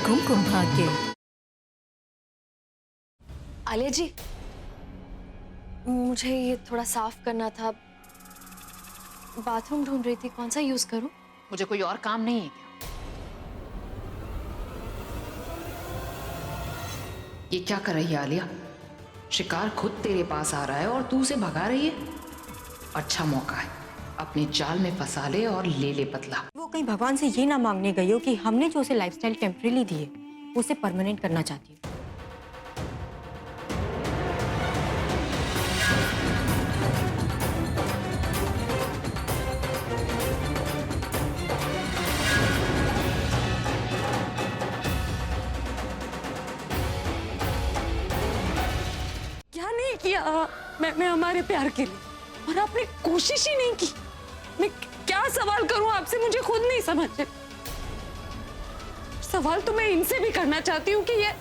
कुमकुम भाग्य। आलिया जी, मुझे ये थोड़ा साफ करना था। बाथरूम ढूंढ रही थी, कौन सा यूज करूं? मुझे कोई और काम नहीं है क्या? ये क्या कर रही है आलिया? शिकार खुद तेरे पास आ रहा है और तू उसे भगा रही है। अच्छा मौका है, अपने जाल में फंसा ले और ले ले बदला। वो कहीं भगवान से ये ना मांगने गई हो कि हमने जो उसे लाइफस्टाइल टेम्परेरी दी है उसे परमानेंट करना चाहती हूँ। क्या नहीं किया मैं हमारे प्यार के लिए, और आपने कोशिश ही नहीं की। मैं क्या सवाल करूं आपसे, मुझे खुद नहीं समझ। सवाल तो मैं इनसे भी करना चाहती हूँ कि ये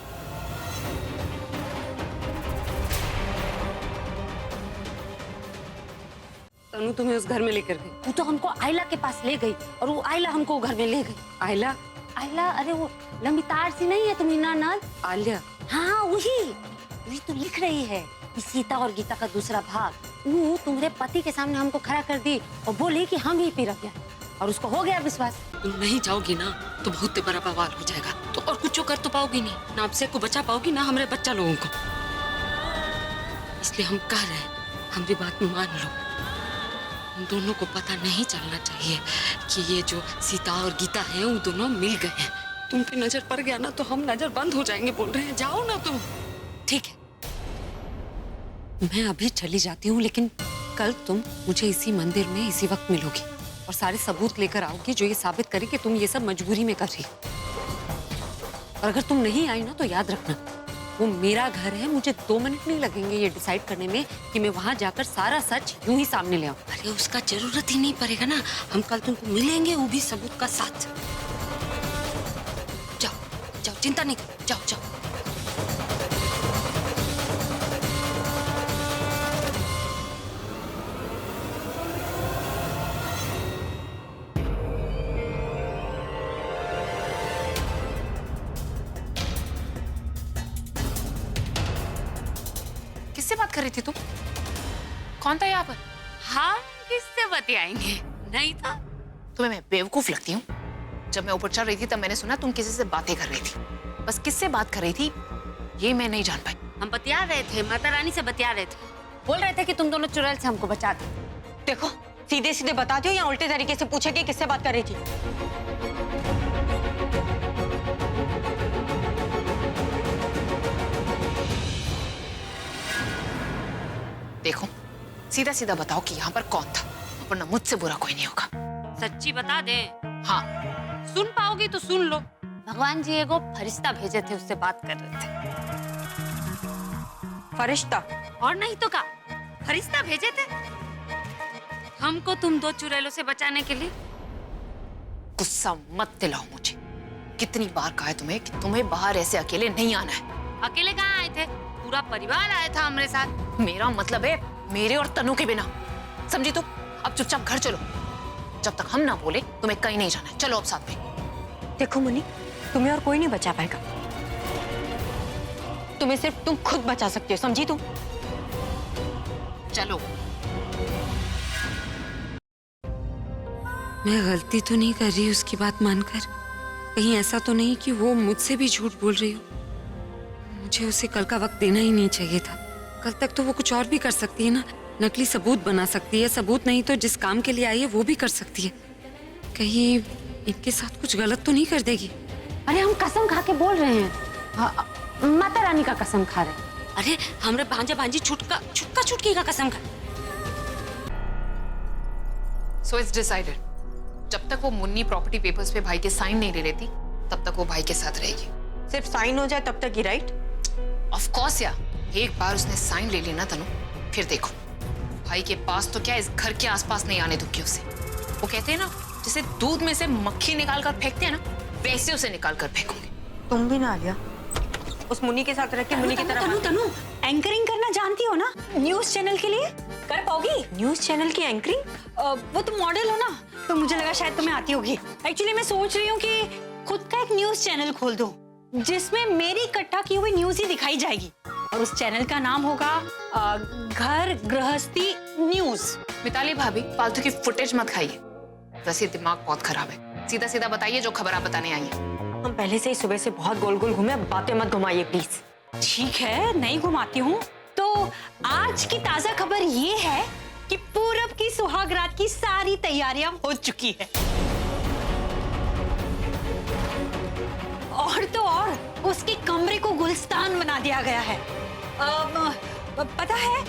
तनु तुम्हें उस घर में लेकर गई। वो तो हमको आयला के पास ले गई और वो आयला हमको घर में ले गई। आयला? आयला, अरे वो लंबी तार सी नहीं है तुम्हें नानाल? आलिया? हाँ वही तो लिख रही है कि सीता और गीता का दूसरा भाग। वो तुम्हारे पति के सामने हमको खड़ा कर दी और बोली कि हम ही पी रखे, और उसको हो गया विश्वास। तुम नहीं जाओगी ना तो बहुत बड़ा बवाल हो जाएगा, तो और कुछ कर तो पाओगी नहीं ना, आपसे को बचा पाओगी ना हमारे बच्चा लोगों को। इसलिए हम कह रहे हैं, हम भी बात में मान लो। उन दोनों को पता नहीं चलना चाहिए कि ये जो सीता और गीता हैं वो दोनों मिल गए हैं। तुम पे नजर पड़ गया ना तो हम नजर बंद हो जाएंगे, बोल रहे हैं। जाओ ना तुम। ठीक है, मैं अभी चली जाती हूँ, लेकिन कल तुम मुझे इसी मंदिर में इसी वक्त मिलोगी और सारे सबूत लेकर आओगी जो ये साबित करे कि तुम ये सब मजबूरी में कर रही। और अगर तुम नहीं आई ना तो याद रखना, वो मेरा घर है, मुझे 2 मिनट नहीं लगेंगे ये डिसाइड करने में कि मैं वहां जाकर सारा सच यूं ही सामने ले आऊं। अरे उसका जरूरत ही नहीं पड़ेगा ना, हम कल तुमको मिलेंगे, वो भी सबूत का साथ। जाओ जाओ, चिंता नहीं करो, जाओ जाओ। किससे बात कर रही थी तुम? कौन था यहाँ पर? हम किससे बतियाएंगे, नहीं था। तुम्हें मैं बेवकूफ लगती हूँ? जब मैं ऊपर चढ़ रही थी तब मैंने सुना तुम किसी से बातें कर रही थी। बस किससे बात कर रही थी ये मैं नहीं जान पाई। हम बतिया रहे थे, माता रानी से बतिया रहे थे। बोल रहे थे कि तुम दोनों चुड़ैल से हमको बचा दो। देखो, सीधे सीधे बता दो या उल्टे तरीके से पूछे कि किससे बात कर रही थी। देखो, सीधा सीधा बताओ कि यहाँ पर कौन था, वरना मुझसे बुरा कोई नहीं होगा। सच्ची बता दे। हाँ। सुन पाओगी तो सुन लो। भगवान जी एगो फरिश्ता भेजे थे, उससे बात कर रहे थे। फरिश्ता? और नहीं तो का, फरिश्ता भेजे थे हमको तुम 2 चुड़ैलों से बचाने के लिए। गुस्सा मत दिलाओ मुझे। कितनी बार कहा है तुम्हें कि तुम्हें बाहर ऐसे अकेले नहीं आना है। अकेले कहाँ आए थे, पूरा परिवार आया था हमारे साथ। मेरा मतलब है मेरे और तनु के बिना, समझी तुम? अब चुपचाप घर चलो, जब तक हम ना बोले तुम्हें कहीं नहीं जाना है। चलो अब साथ में। देखो मुन्नी, तुम्हें और कोई नहीं बचा पाएगा। तुम्हें सिर्फ तुम खुद बचा सकती हो, समझी तुम? चलो। मैं गलती तो नहीं कर रही उसकी बात मानकर? कहीं ऐसा तो नहीं कि वो मुझसे भी झूठ बोल रही हो? मुझे उसे कल का वक्त देना ही नहीं चाहिए था। कल तक तो वो कुछ और भी कर सकती है ना, नकली सबूत बना सकती है। सबूत नहीं तो जिस काम के लिए आई है वो भी कर सकती है। कहीं इनके साथ कुछ गलत तो नहीं कर देगी? अरे हम कसम खा के बोल रहे हैं, माता रानी का कसम खा रहे हैं। अरे हमरे भांजा भांजी छुटका छुटकी का कसम खा। सो इट्स डिसाइडेड, जब तक वो मुन्नी प्रॉपर्टी पेपर्स पे भाई के साइन नहीं ले लेती तब तक वो भाई के साथ रहेगी। सिर्फ साइन हो जाए तब तक ही, राइट? ऑफ कोर्स यार, एक बार उसने साइन ले ली ना तनु, फिर देखो भाई के पास तो क्या, इस घर के आसपास नहीं आने दूंगी उसे। वो कहते हैं ना, जैसे दूध में से मक्खी निकाल कर फेंकते हैं ना, वैसे उसे निकाल कर फेंकूंगी। तुम भी ना आलिया, उस मुन्नी के साथ रह के मुन्नी की तरह। तनु, एंकरिंग करना जानती हो ना, न्यूज चैनल के लिए कर पाओगी? न्यूज चैनल की एंकरिंग? वो तुम मॉडल हो ना, तो मुझे लगा शायद तुम्हें आती होगी। एक्चुअली मैं सोच रही हूँ कि खुद का एक न्यूज चैनल खोल दूं, जिसमें मेरी इकट्ठा की हुई न्यूज ही दिखाई जाएगी और उस चैनल का नाम होगा घर गृहस्थी न्यूज। मिताली भाभी, फालतू की फुटेज मत खाइए, वैसे दिमाग बहुत खराब है। सीधा सीधा बताइए जो खबर आप बताने आई है। हम पहले से ही सुबह से बहुत गोल गोल घूमे, बातें मत घुमाइए प्लीज। ठीक है, नहीं घुमाती हूँ। तो आज की ताजा खबर ये है कि पूरब की सुहाग रात की सारी तैयारियां हो चुकी है। और तो और उसके कमरे को गुलस्तान बना दिया गया है। पता है,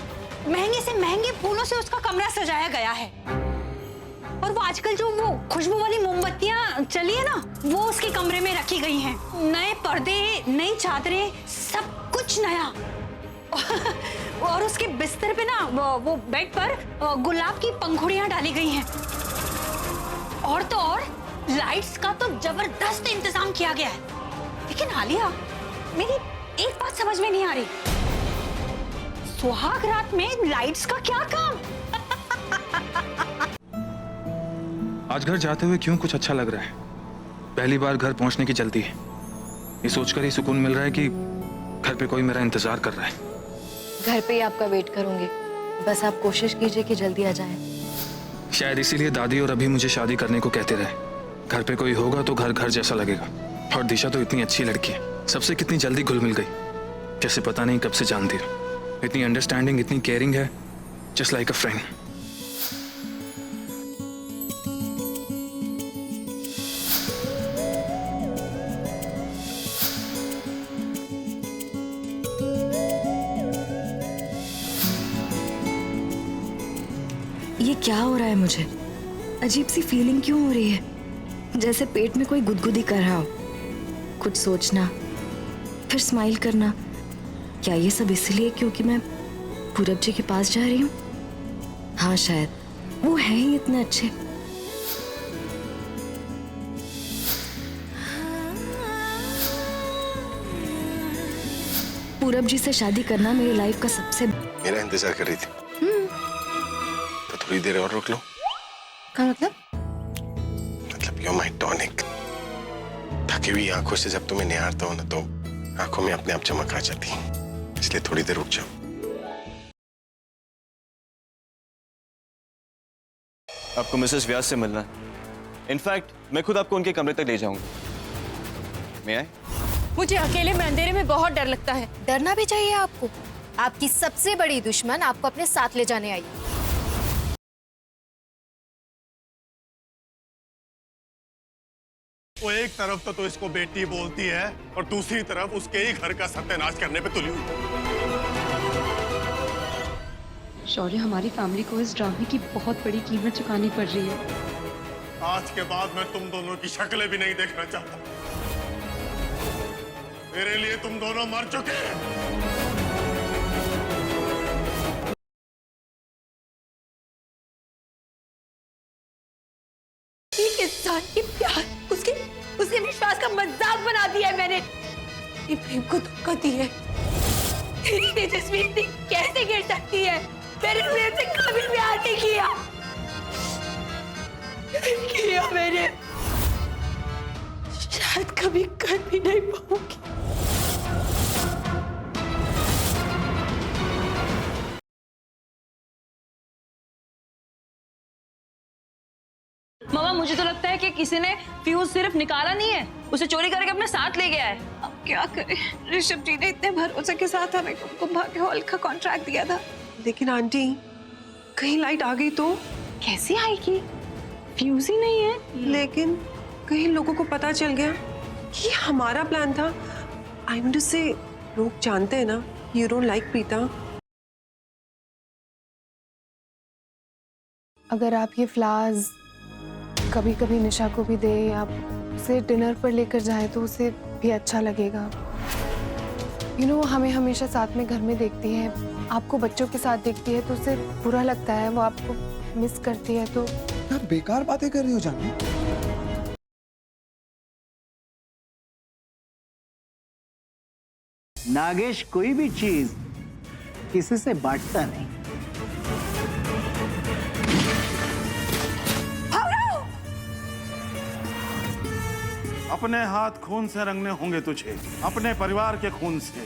महंगे से महंगे फूलों से उसका कमरा सजाया गया है। और वो आजकल जो वो खुशबू वाली मोमबत्तियां चली है ना, वो उसके कमरे में रखी गई हैं। नए पर्दे, नई चादरें, सब कुछ नया। और उसके बिस्तर पे ना वो बेड पर गुलाब की पंखुड़ियां डाली गई हैं। और तो और लाइट्स का तो जबरदस्त इंतजाम किया गया है। लेकिन आलिया, मेरी एक बात समझ में नहीं आ रही, सुहाग रात में लाइट्स का क्या काम? आज घर जाते हुए क्यों कुछ अच्छा लग रहा है। पहली बार घर पहुंचने की जल्दी है, ये सोचकर ही सुकून मिल रहा है कि घर पे कोई मेरा इंतजार कर रहा है। घर पे ही आपका वेट करूंगी, बस आप कोशिश कीजिए कि जल्दी आ जाएं। शायद इसीलिए दादी और अभी मुझे शादी करने को कहते रहे। घर पे कोई होगा तो घर घर जैसा लगेगा। और दिशा तो इतनी अच्छी लड़की है, सबसे कितनी जल्दी घुल मिल गई, जैसे पता नहीं कब से जानती है। इतनी अंडरस्टैंडिंग, इतनी केयरिंग है, जस्ट लाइक अ फ्रेंड। ये क्या हो रहा है मुझे? अजीब सी फीलिंग क्यों हो रही है? जैसे पेट में कोई गुदगुदी कर रहा हो। कुछ सोचना, फिर स्माइल करना। क्या ये सब इसलिए क्योंकि मैं पूरब जी के पास जा रही हूँ? हाँ शायद, वो है ही इतने अच्छे। पूरब जी से शादी करना मेरी लाइफ का सबसे। मेरा इंतजार कर रही थी तो थोड़ी देर और रुक लो। क्या मतलब? मतलब you're my tonic। थकी हुई आंखों से जब तुम्हें निहारता हो ना, तो आंखों में अपने आप चमक आ जाती है, इसलिए थोड़ी देर रुक जाओ। आपको मिसेस व्यास से मिलना है। इनफैक्ट मैं खुद आपको उनके कमरे तक ले जाऊंगा। मैं आए? मुझे अकेले में अंधेरे में बहुत डर लगता है। डरना भी चाहिए आपको। आपकी सबसे बड़ी दुश्मन आपको अपने साथ ले जाने आई। वो एक तरफ तो इसको बेटी बोलती है और दूसरी तरफ उसके ही घर का सत्यानाश करने पे तुली हुई। शौर्य, हमारी फैमिली को इस ड्रामे की बहुत बड़ी कीमत चुकानी पड़ रही है। आज के बाद मैं तुम दोनों की शक्लें भी नहीं देखना चाहता। मेरे लिए तुम दोनों मर चुके हैं। इंसान की प्यार, उसके विश्वास का मजाक बना दिया है मैंने। ये प्रेम को धोखा दी है। तेरी तेजस्वी इतनी कैसे गिर सकती है? मेरे प्रेम से कभी प्यार नहीं किया मैंने, शायद कभी कर भी नहीं पाऊंगी। मामा, मुझे तो लगता है कि किसी ने फ्यूज सिर्फ निकाला नहीं है, उसे चोरी करके अपने साथ ले गया है। अब क्या करें? ऋषभ जी ने इतने भरोसे के साथ हमें कुंभा के हॉल का कॉन्ट्रैक्ट दिया था। लेकिन आंटी, कहीं लाइट आ गई तो? कैसे आएगी? फ्यूज ही नहीं है। लेकिन कहीं लोगों को पता चल गया कि हमारा प्लान था। आई मीन टू से, लोग जानते हैं ना, यू डोंट लाइक प्रीता। अगर आप ये फ्लावर्स कभी कभी निशा को भी दे या उसे डिनर पर लेकर जाए तो उसे भी अच्छा लगेगा। यू नो, हमें हमेशा साथ में घर में देखती है, आपको बच्चों के साथ देखती है तो उसे बुरा लगता है, वो आपको मिस करती है। तो आप बेकार बातें कर रही हो जानवी। नागेश कोई भी चीज किसी से बांटता नहीं। अपने हाथ खून से रंगने होंगे तुझे, अपने परिवार के खून से।